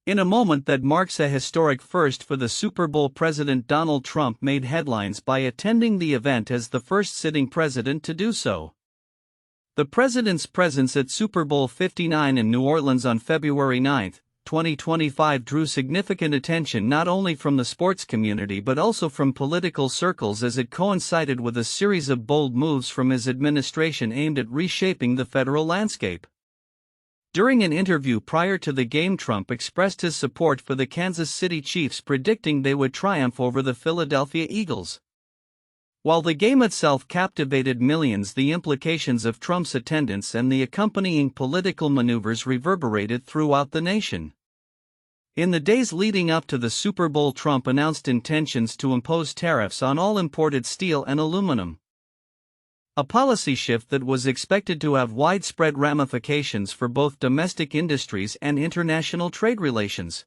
In a moment that marks a historic first for the Super Bowl, President Donald Trump made headlines by attending the event as the first sitting president to do so. The president's presence at Super Bowl 59 in New Orleans on February 9, 2025 drew significant attention not only from the sports community but also from political circles, as it coincided with a series of bold moves from his administration aimed at reshaping the federal landscape. During an interview prior to the game, Trump expressed his support for the Kansas City Chiefs, predicting they would triumph over the Philadelphia Eagles. While the game itself captivated millions, the implications of Trump's attendance and the accompanying political maneuvers reverberated throughout the nation. In the days leading up to the Super Bowl, Trump announced intentions to impose tariffs on all imported steel and aluminum, a policy shift that was expected to have widespread ramifications for both domestic industries and international trade relations.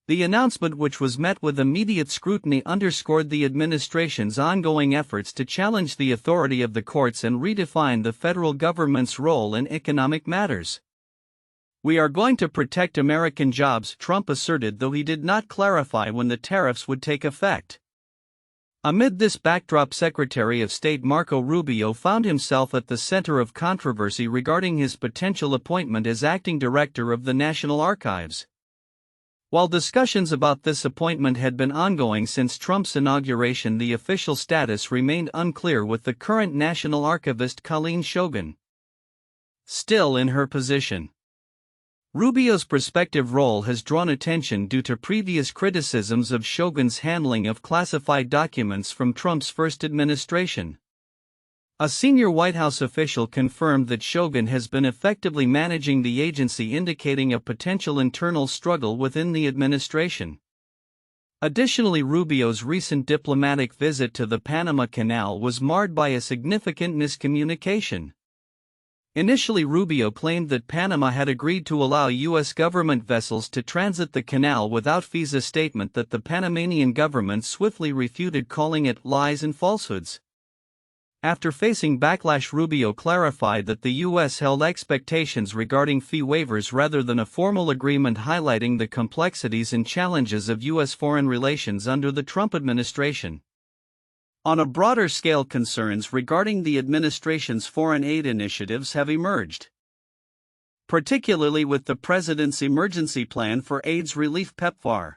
The announcement, which was met with immediate scrutiny, underscored the administration's ongoing efforts to challenge the authority of the courts and redefine the federal government's role in economic matters. "We are going to protect American jobs," Trump asserted, though he did not clarify when the tariffs would take effect. Amid this backdrop, Secretary of State Marco Rubio found himself at the center of controversy regarding his potential appointment as acting director of the National Archives. While discussions about this appointment had been ongoing since Trump's inauguration, the official status remained unclear, with the current National Archivist Colleen Shogan still in her position. Rubio's prospective role has drawn attention due to previous criticisms of Shogan's handling of classified documents from Trump's first administration. A senior White House official confirmed that Shogan has been effectively managing the agency, indicating a potential internal struggle within the administration. Additionally, Rubio's recent diplomatic visit to the Panama Canal was marred by a significant miscommunication. Initially, Rubio claimed that Panama had agreed to allow U.S. government vessels to transit the canal without fees, a statement that the Panamanian government swiftly refuted, calling it lies and falsehoods. After facing backlash, Rubio clarified that the U.S. held expectations regarding fee waivers rather than a formal agreement, highlighting the complexities and challenges of U.S. foreign relations under the Trump administration. On a broader scale, concerns regarding the administration's foreign aid initiatives have emerged, particularly with the president's emergency plan for AIDS relief (PEPFAR).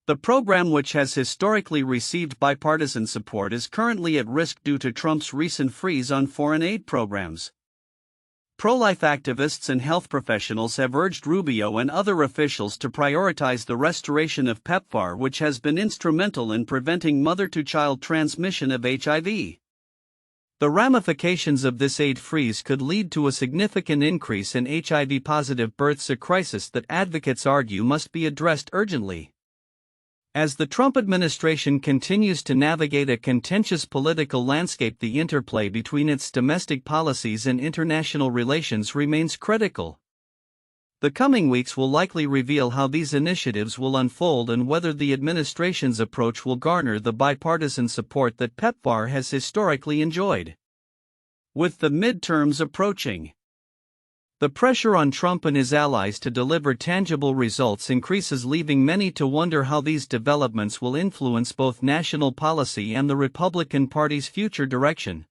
The program, which has historically received bipartisan support, is currently at risk due to Trump's recent freeze on foreign aid programs. Pro-life activists and health professionals have urged Rubio and other officials to prioritize the restoration of PEPFAR, which has been instrumental in preventing mother-to-child transmission of HIV. The ramifications of this aid freeze could lead to a significant increase in HIV-positive births, a crisis that advocates argue must be addressed urgently. As the Trump administration continues to navigate a contentious political landscape, the interplay between its domestic policies and international relations remains critical. The coming weeks will likely reveal how these initiatives will unfold and whether the administration's approach will garner the bipartisan support that PEPFAR has historically enjoyed. With the midterms approaching, the pressure on Trump and his allies to deliver tangible results increases, leaving many to wonder how these developments will influence both national policy and the Republican Party's future direction.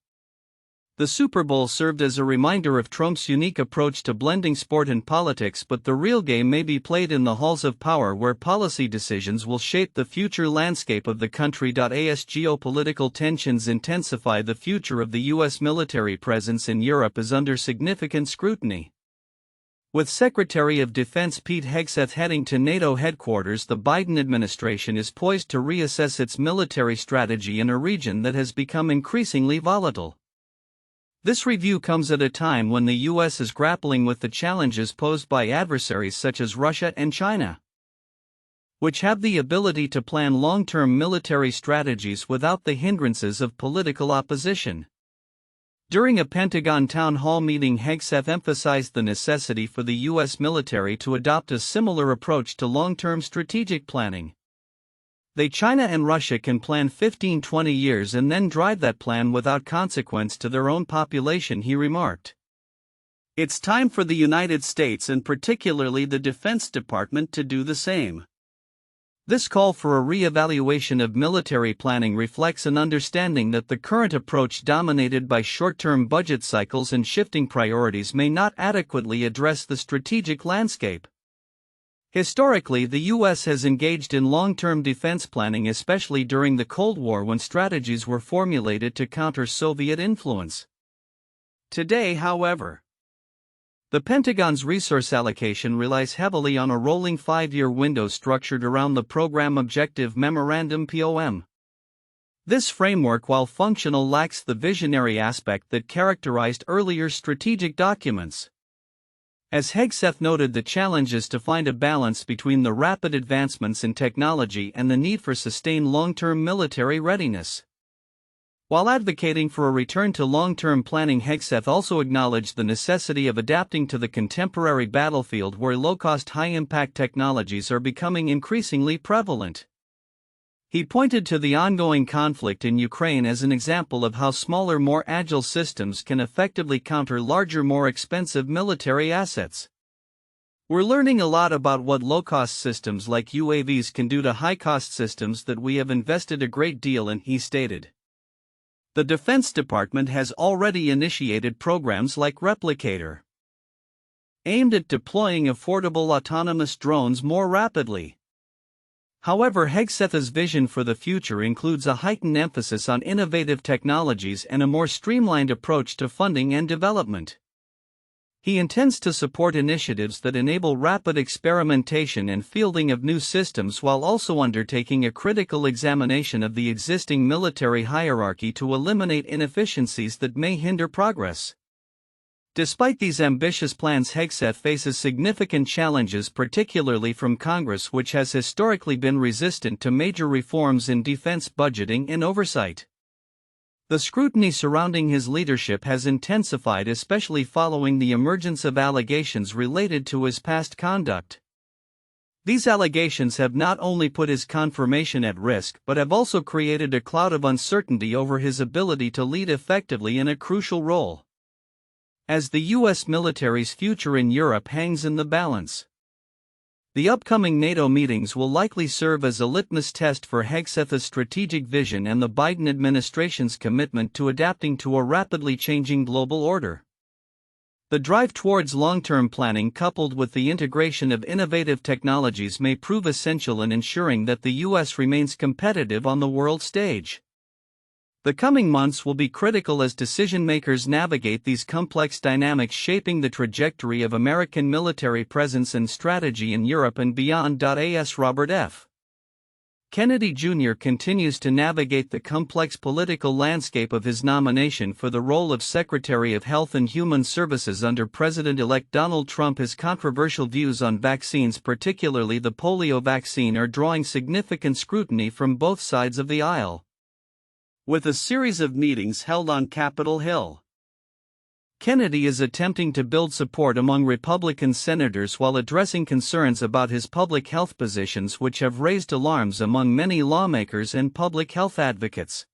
The Super Bowl served as a reminder of Trump's unique approach to blending sport and politics, but the real game may be played in the halls of power, where policy decisions will shape the future landscape of the country. As geopolitical tensions intensify, the future of the U.S. military presence in Europe is under significant scrutiny. With Secretary of Defense Pete Hegseth heading to NATO headquarters, the Biden administration is poised to reassess its military strategy in a region that has become increasingly volatile. This review comes at a time when the U.S. is grappling with the challenges posed by adversaries such as Russia and China, which have the ability to plan long-term military strategies without the hindrances of political opposition. During a Pentagon town hall meeting, Hegseth emphasized the necessity for the U.S. military to adopt a similar approach to long-term strategic planning. China and Russia can plan 15-20 years and then drive that plan without consequence to their own population, he remarked. It's time for the United States and particularly the Defense Department to do the same. This call for a re-evaluation of military planning reflects an understanding that the current approach, dominated by short-term budget cycles and shifting priorities, may not adequately address the strategic landscape. Historically, the U.S. has engaged in long-term defense planning, especially during the Cold War when strategies were formulated to counter Soviet influence. Today, however, the Pentagon's resource allocation relies heavily on a rolling 5-year window structured around the Program Objective Memorandum (POM). This framework, while functional, lacks the visionary aspect that characterized earlier strategic documents. As Hegseth noted, the challenge is to find a balance between the rapid advancements in technology and the need for sustained long-term military readiness. While advocating for a return to long-term planning, Hegseth also acknowledged the necessity of adapting to the contemporary battlefield where low-cost, high-impact technologies are becoming increasingly prevalent. He pointed to the ongoing conflict in Ukraine as an example of how smaller, more agile systems can effectively counter larger, more expensive military assets. We're learning a lot about what low-cost systems like UAVs can do to high-cost systems that we have invested a great deal in, he stated. The Defense Department has already initiated programs like Replicator, aimed at deploying affordable autonomous drones more rapidly. However, Hegseth's vision for the future includes a heightened emphasis on innovative technologies and a more streamlined approach to funding and development. He intends to support initiatives that enable rapid experimentation and fielding of new systems while also undertaking a critical examination of the existing military hierarchy to eliminate inefficiencies that may hinder progress. Despite these ambitious plans, Hegseth faces significant challenges, particularly from Congress, which has historically been resistant to major reforms in defense budgeting and oversight. The scrutiny surrounding his leadership has intensified, especially following the emergence of allegations related to his past conduct. These allegations have not only put his confirmation at risk but have also created a cloud of uncertainty over his ability to lead effectively in a crucial role, as the U.S. military's future in Europe hangs in the balance. The upcoming NATO meetings will likely serve as a litmus test for Hegseth's strategic vision and the Biden administration's commitment to adapting to a rapidly changing global order. The drive towards long-term planning, coupled with the integration of innovative technologies, may prove essential in ensuring that the U.S. remains competitive on the world stage. The coming months will be critical as decision-makers navigate these complex dynamics shaping the trajectory of American military presence and strategy in Europe and beyond. As Robert F. Kennedy Jr. continues to navigate the complex political landscape of his nomination for the role of Secretary of Health and Human Services under President-elect Donald Trump, his controversial views on vaccines, particularly the polio vaccine, are drawing significant scrutiny from both sides of the aisle. With a series of meetings held on Capitol Hill, Kennedy is attempting to build support among Republican senators while addressing concerns about his public health positions, which have raised alarms among many lawmakers and public health advocates.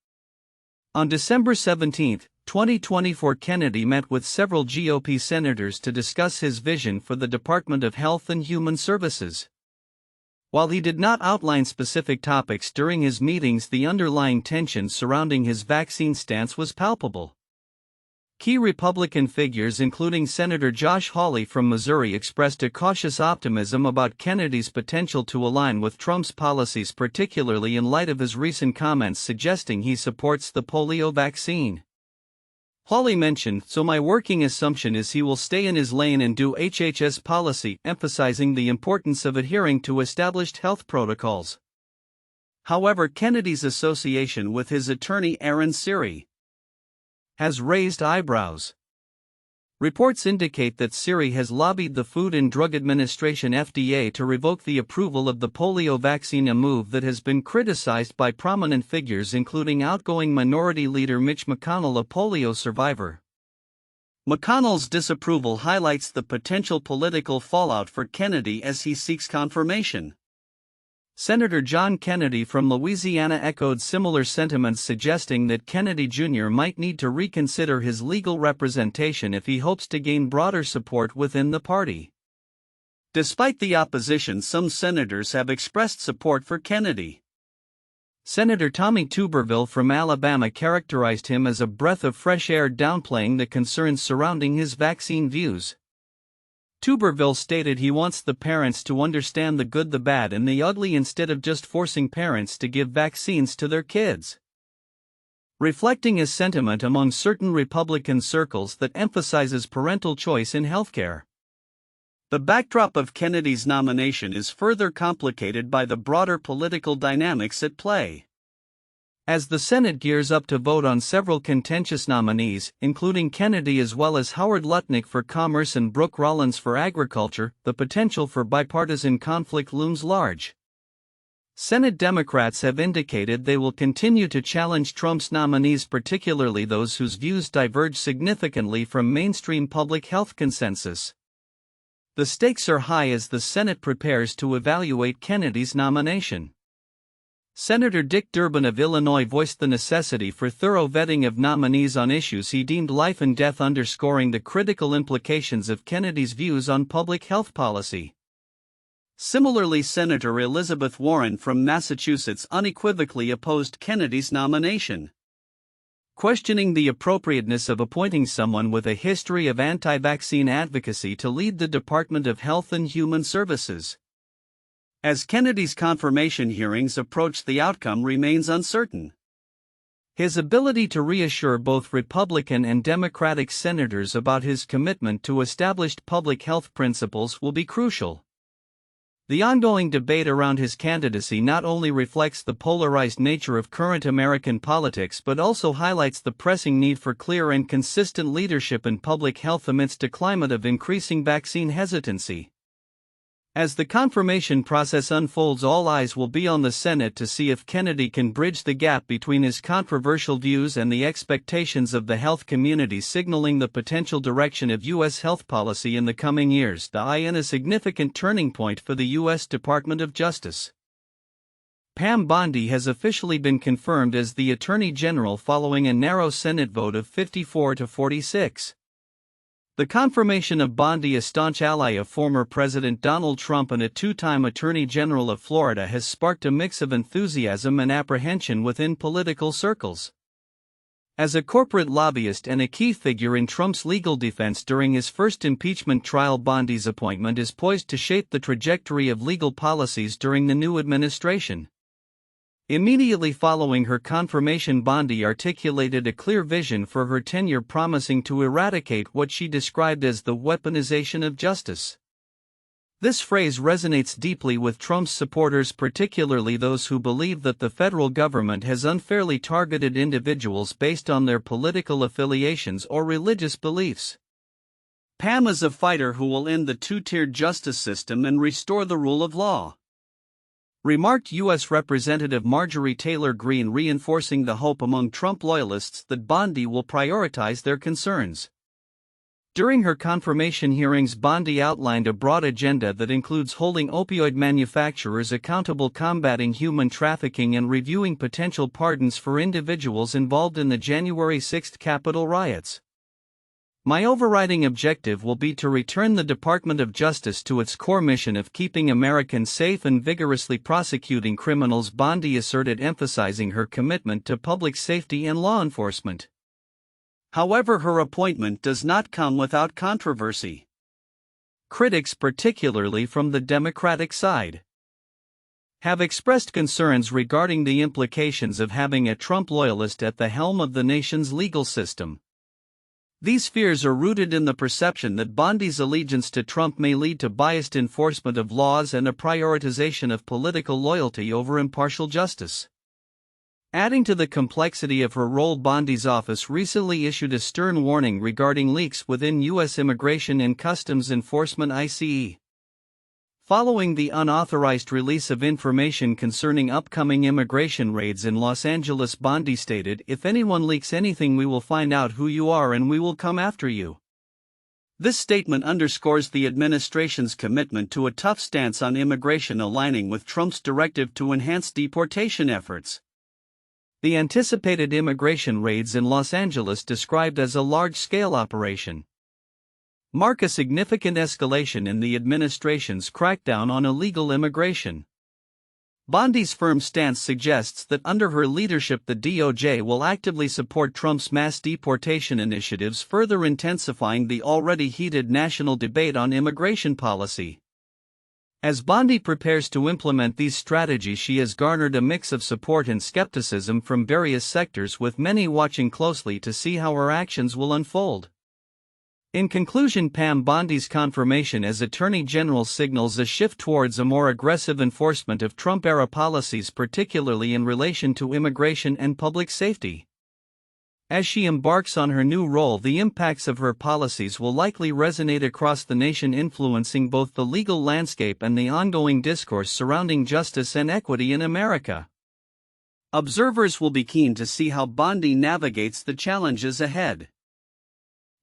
On December 17, 2024, Kennedy met with several GOP senators to discuss his vision for the Department of Health and Human Services. While he did not outline specific topics during his meetings, the underlying tension surrounding his vaccine stance was palpable. Key Republican figures, including Senator Josh Hawley from Missouri, expressed a cautious optimism about Kennedy's potential to align with Trump's policies, particularly in light of his recent comments suggesting he supports the polio vaccine. Hawley mentioned, "So my working assumption is he will stay in his lane and do HHS policy," emphasizing the importance of adhering to established health protocols. However, Kennedy's association with his attorney Aaron Siri has raised eyebrows. Reports indicate that Siri has lobbied the Food and Drug Administration (FDA) to revoke the approval of the polio vaccine, a move that has been criticized by prominent figures including outgoing Minority Leader Mitch McConnell, a polio survivor. McConnell's disapproval highlights the potential political fallout for Kennedy as he seeks confirmation. Senator John Kennedy from Louisiana echoed similar sentiments, suggesting that Kennedy Jr. might need to reconsider his legal representation if he hopes to gain broader support within the party. Despite the opposition, some senators have expressed support for Kennedy. Senator Tommy Tuberville from Alabama characterized him as a breath of fresh air, downplaying the concerns surrounding his vaccine views. Tuberville stated he wants the parents to understand the good, the bad, and the ugly instead of just forcing parents to give vaccines to their kids. Reflecting his sentiment among certain Republican circles that emphasizes parental choice in healthcare. The backdrop of Kennedy's nomination is further complicated by the broader political dynamics at play. As the Senate gears up to vote on several contentious nominees, including Kennedy as well as Howard Lutnick for Commerce and Brooke Rollins for Agriculture, the potential for bipartisan conflict looms large. Senate Democrats have indicated they will continue to challenge Trump's nominees, particularly those whose views diverge significantly from mainstream public health consensus. The stakes are high as the Senate prepares to evaluate Kennedy's nomination. Senator Dick Durbin of Illinois voiced the necessity for thorough vetting of nominees on issues he deemed life and death, underscoring the critical implications of Kennedy's views on public health policy. Similarly, Senator Elizabeth Warren from Massachusetts unequivocally opposed Kennedy's nomination, questioning the appropriateness of appointing someone with a history of anti-vaccine advocacy to lead the Department of Health and Human Services. As Kennedy's confirmation hearings approach, the outcome remains uncertain. His ability to reassure both Republican and Democratic senators about his commitment to established public health principles will be crucial. The ongoing debate around his candidacy not only reflects the polarized nature of current American politics but also highlights the pressing need for clear and consistent leadership in public health amidst a climate of increasing vaccine hesitancy. As the confirmation process unfolds, all eyes will be on the Senate to see if Kennedy can bridge the gap between his controversial views and the expectations of the health community, signaling the potential direction of U.S. health policy in the coming years. The in a significant turning point for the U.S. Department of Justice. Pam Bondi has officially been confirmed as the Attorney General following a narrow Senate vote of 54 to 46. The confirmation of Bondi, a staunch ally of former President Donald Trump and a two-time Attorney General of Florida, has sparked a mix of enthusiasm and apprehension within political circles. As a corporate lobbyist and a key figure in Trump's legal defense during his first impeachment trial, Bondi's appointment is poised to shape the trajectory of legal policies during the new administration. Immediately following her confirmation, Bondi articulated a clear vision for her tenure, promising to eradicate what she described as the weaponization of justice. This phrase resonates deeply with Trump's supporters, particularly those who believe that the federal government has unfairly targeted individuals based on their political affiliations or religious beliefs. Pam is a fighter who will end the two-tiered justice system and restore the rule of law, remarked U.S. Representative Marjorie Taylor Greene, reinforcing the hope among Trump loyalists that Bondi will prioritize their concerns. During her confirmation hearings, Bondi outlined a broad agenda that includes holding opioid manufacturers accountable, combating human trafficking, and reviewing potential pardons for individuals involved in the January 6 Capitol riots. My overriding objective will be to return the Department of Justice to its core mission of keeping Americans safe and vigorously prosecuting criminals, Bondi asserted, emphasizing her commitment to public safety and law enforcement. However, her appointment does not come without controversy. Critics, particularly from the Democratic side, have expressed concerns regarding the implications of having a Trump loyalist at the helm of the nation's legal system. These fears are rooted in the perception that Bondi's allegiance to Trump may lead to biased enforcement of laws and a prioritization of political loyalty over impartial justice. Adding to the complexity of her role, Bondi's office recently issued a stern warning regarding leaks within U.S. Immigration and Customs Enforcement (ICE). Following the unauthorized release of information concerning upcoming immigration raids in Los Angeles, Bondi stated, "If anyone leaks anything, we will find out who you are and we will come after you." This statement underscores the administration's commitment to a tough stance on immigration, aligning with Trump's directive to enhance deportation efforts. The anticipated immigration raids in Los Angeles, described as a large-scale operation, mark a significant escalation in the administration's crackdown on illegal immigration. Bondi's firm stance suggests that under her leadership the DOJ will actively support Trump's mass deportation initiatives, further intensifying the already heated national debate on immigration policy. As Bondi prepares to implement these strategies, she has garnered a mix of support and skepticism from various sectors, with many watching closely to see how her actions will unfold. In conclusion, Pam Bondi's confirmation as Attorney General signals a shift towards a more aggressive enforcement of Trump-era policies, particularly in relation to immigration and public safety. As she embarks on her new role, the impacts of her policies will likely resonate across the nation, influencing both the legal landscape and the ongoing discourse surrounding justice and equity in America. Observers will be keen to see how Bondi navigates the challenges ahead,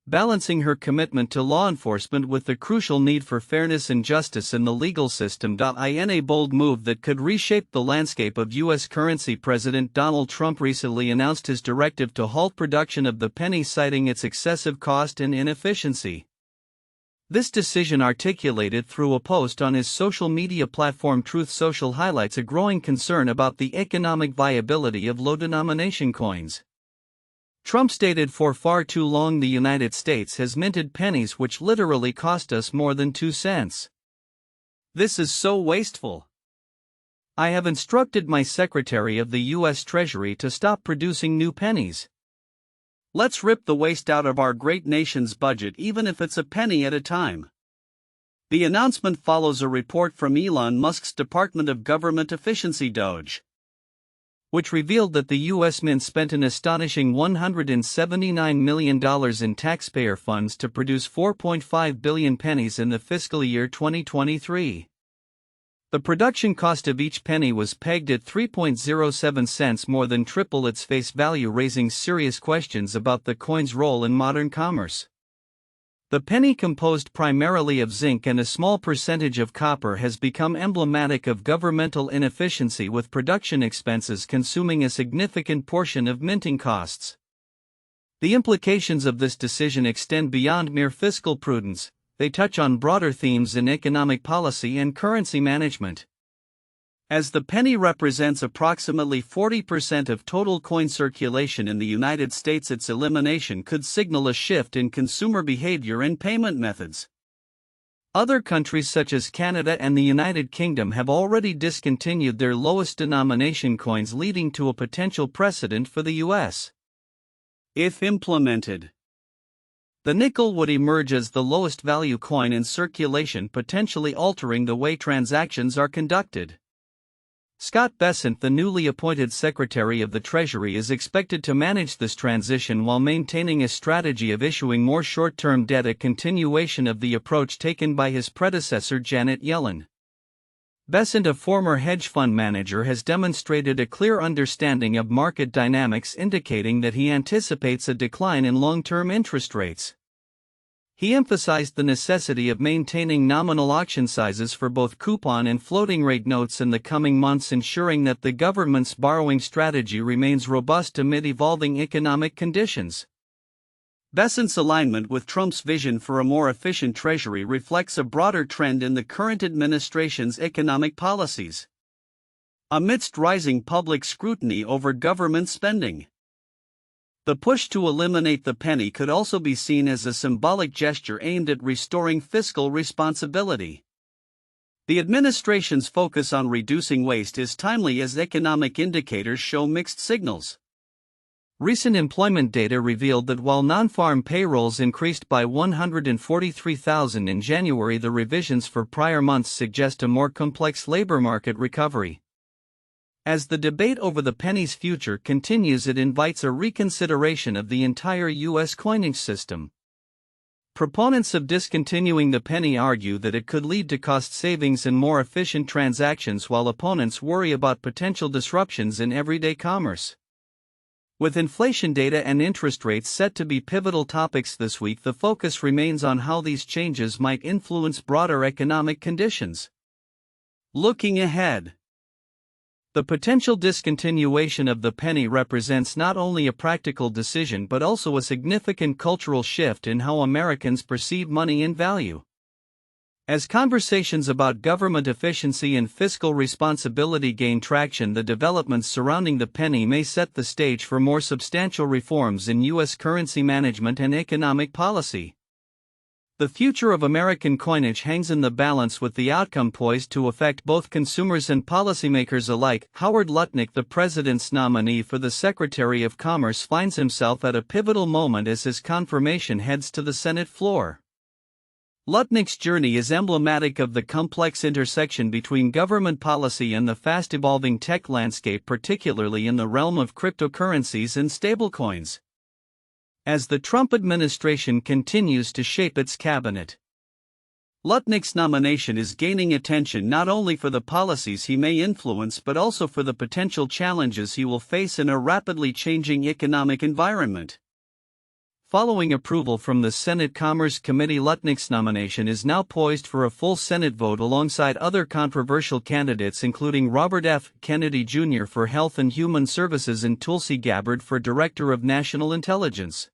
balancing her commitment to law enforcement with the crucial need for fairness and justice in the legal system. In a bold move that could reshape the landscape of U.S. currency, President Donald Trump recently announced his directive to halt production of the penny, citing its excessive cost and inefficiency. This decision, articulated through a post on his social media platform Truth Social, highlights a growing concern about the economic viability of low-denomination coins. Trump stated, "For far too long the United States has minted pennies which literally cost us more than 2 cents. This is so wasteful. I have instructed my Secretary of the U.S. Treasury to stop producing new pennies. Let's rip the waste out of our great nation's budget, even if it's a penny at a time." The announcement follows a report from Elon Musk's Department of Government Efficiency (DOGE), which revealed that the U.S. Mint spent an astonishing $179 million in taxpayer funds to produce 4.5 billion pennies in the fiscal year 2023. The production cost of each penny was pegged at 3.07 cents, more than triple its face value, raising serious questions about the coin's role in modern commerce. The penny, composed primarily of zinc and a small percentage of copper, has become emblematic of governmental inefficiency, with production expenses consuming a significant portion of minting costs. The implications of this decision extend beyond mere fiscal prudence. They touch on broader themes in economic policy and currency management. As the penny represents approximately 40% of total coin circulation in the United States, its elimination could signal a shift in consumer behavior and payment methods. Other countries such as Canada and the United Kingdom have already discontinued their lowest denomination coins, leading to a potential precedent for the U.S. If implemented, the nickel would emerge as the lowest value coin in circulation, potentially altering the way transactions are conducted. Scott Bessent, the newly appointed Secretary of the Treasury, is expected to manage this transition while maintaining a strategy of issuing more short-term debt, a continuation of the approach taken by his predecessor Janet Yellen. Bessent, a former hedge fund manager, has demonstrated a clear understanding of market dynamics, indicating that he anticipates a decline in long-term interest rates. He emphasized the necessity of maintaining nominal auction sizes for both coupon and floating rate notes in the coming months, ensuring that the government's borrowing strategy remains robust amid evolving economic conditions. Bessent's alignment with Trump's vision for a more efficient Treasury reflects a broader trend in the current administration's economic policies. Amidst rising public scrutiny over government spending, the push to eliminate the penny could also be seen as a symbolic gesture aimed at restoring fiscal responsibility. The administration's focus on reducing waste is timely, as economic indicators show mixed signals. Recent employment data revealed that while non-farm payrolls increased by 143,000 in January, the revisions for prior months suggest a more complex labor market recovery. As the debate over the penny's future continues, it invites a reconsideration of the entire U.S. coinage system. Proponents of discontinuing the penny argue that it could lead to cost savings and more efficient transactions, while opponents worry about potential disruptions in everyday commerce. With inflation data and interest rates set to be pivotal topics this week, the focus remains on how these changes might influence broader economic conditions. Looking ahead, the potential discontinuation of the penny represents not only a practical decision but also a significant cultural shift in how Americans perceive money and value. As conversations about government efficiency and fiscal responsibility gain traction, the developments surrounding the penny may set the stage for more substantial reforms in U.S. currency management and economic policy. The future of American coinage hangs in the balance, with the outcome poised to affect both consumers and policymakers alike. Howard Lutnick, the president's nominee for the Secretary of Commerce, finds himself at a pivotal moment as his confirmation heads to the Senate floor. Lutnick's journey is emblematic of the complex intersection between government policy and the fast-evolving tech landscape, particularly in the realm of cryptocurrencies and stablecoins. As the Trump administration continues to shape its cabinet, Lutnick's nomination is gaining attention not only for the policies he may influence but also for the potential challenges he will face in a rapidly changing economic environment. Following approval from the Senate Commerce Committee, Lutnick's nomination is now poised for a full Senate vote alongside other controversial candidates, including Robert F. Kennedy Jr. for Health and Human Services and Tulsi Gabbard for Director of National Intelligence.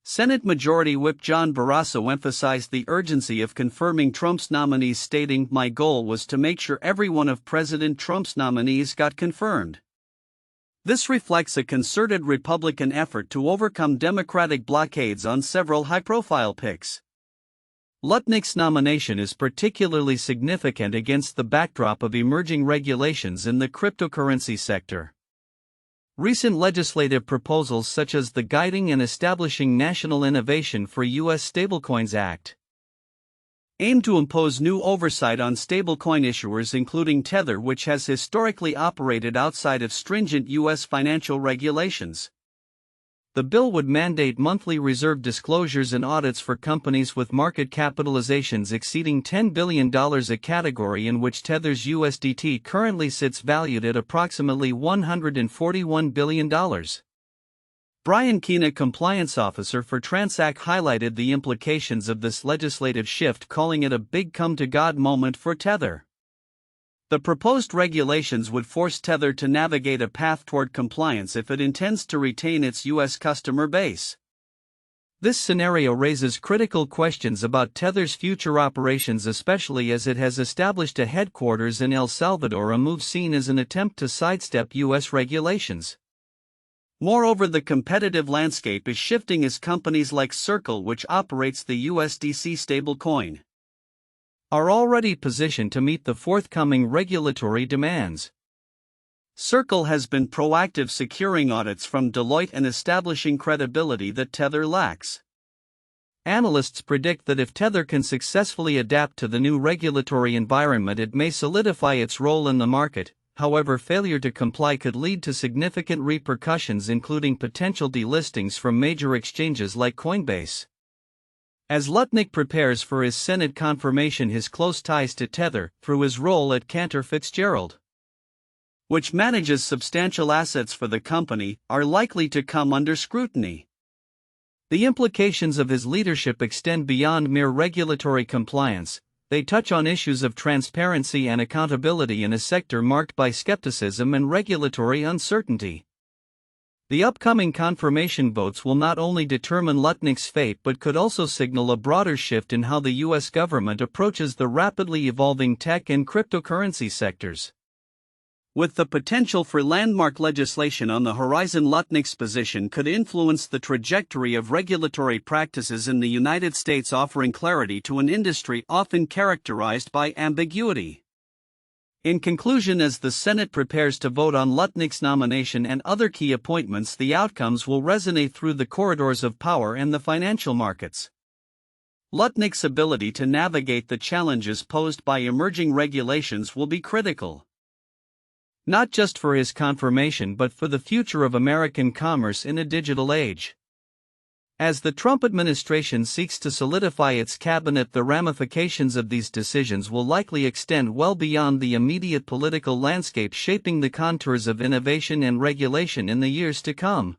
Senate Majority Whip John Barrasso emphasized the urgency of confirming Trump's nominees, stating, "My goal was to make sure every one of President Trump's nominees got confirmed." This reflects a concerted Republican effort to overcome Democratic blockades on several high-profile picks. Lutnick's nomination is particularly significant against the backdrop of emerging regulations in the cryptocurrency sector. Recent legislative proposals such as the Guiding and Establishing National Innovation for U.S. Stablecoins Act aim to impose new oversight on stablecoin issuers, including Tether, which has historically operated outside of stringent U.S. financial regulations. The bill would mandate monthly reserve disclosures and audits for companies with market capitalizations exceeding $10 billion, a category in which Tether's USDT currently sits, valued at approximately $141 billion. Brian Keene, a compliance officer for Transact, highlighted the implications of this legislative shift, calling it a big come-to-God moment for Tether. The proposed regulations would force Tether to navigate a path toward compliance if it intends to retain its U.S. customer base. This scenario raises critical questions about Tether's future operations, especially as it has established a headquarters in El Salvador, a move seen as an attempt to sidestep U.S. regulations. Moreover, the competitive landscape is shifting as companies like Circle, which operates the USDC stablecoin, are already positioned to meet the forthcoming regulatory demands. Circle has been proactive, securing audits from Deloitte and establishing credibility that Tether lacks. Analysts predict that if Tether can successfully adapt to the new regulatory environment, it may solidify its role in the market. However, failure to comply could lead to significant repercussions, including potential delistings from major exchanges like Coinbase. As Lutnick prepares for his Senate confirmation, his close ties to Tether, through his role at Cantor Fitzgerald, which manages substantial assets for the company, are likely to come under scrutiny. The implications of his leadership extend beyond mere regulatory compliance. They touch on issues of transparency and accountability in a sector marked by skepticism and regulatory uncertainty. The upcoming confirmation votes will not only determine Lutnick's fate but could also signal a broader shift in how the U.S. government approaches the rapidly evolving tech and cryptocurrency sectors. With the potential for landmark legislation on the horizon, Lutnick's position could influence the trajectory of regulatory practices in the United States, offering clarity to an industry often characterized by ambiguity. In conclusion, as the Senate prepares to vote on Lutnick's nomination and other key appointments, the outcomes will resonate through the corridors of power and the financial markets. Lutnick's ability to navigate the challenges posed by emerging regulations will be critical, not just for his confirmation but for the future of American commerce in a digital age. As the Trump administration seeks to solidify its cabinet, the ramifications of these decisions will likely extend well beyond the immediate political landscape, shaping the contours of innovation and regulation in the years to come.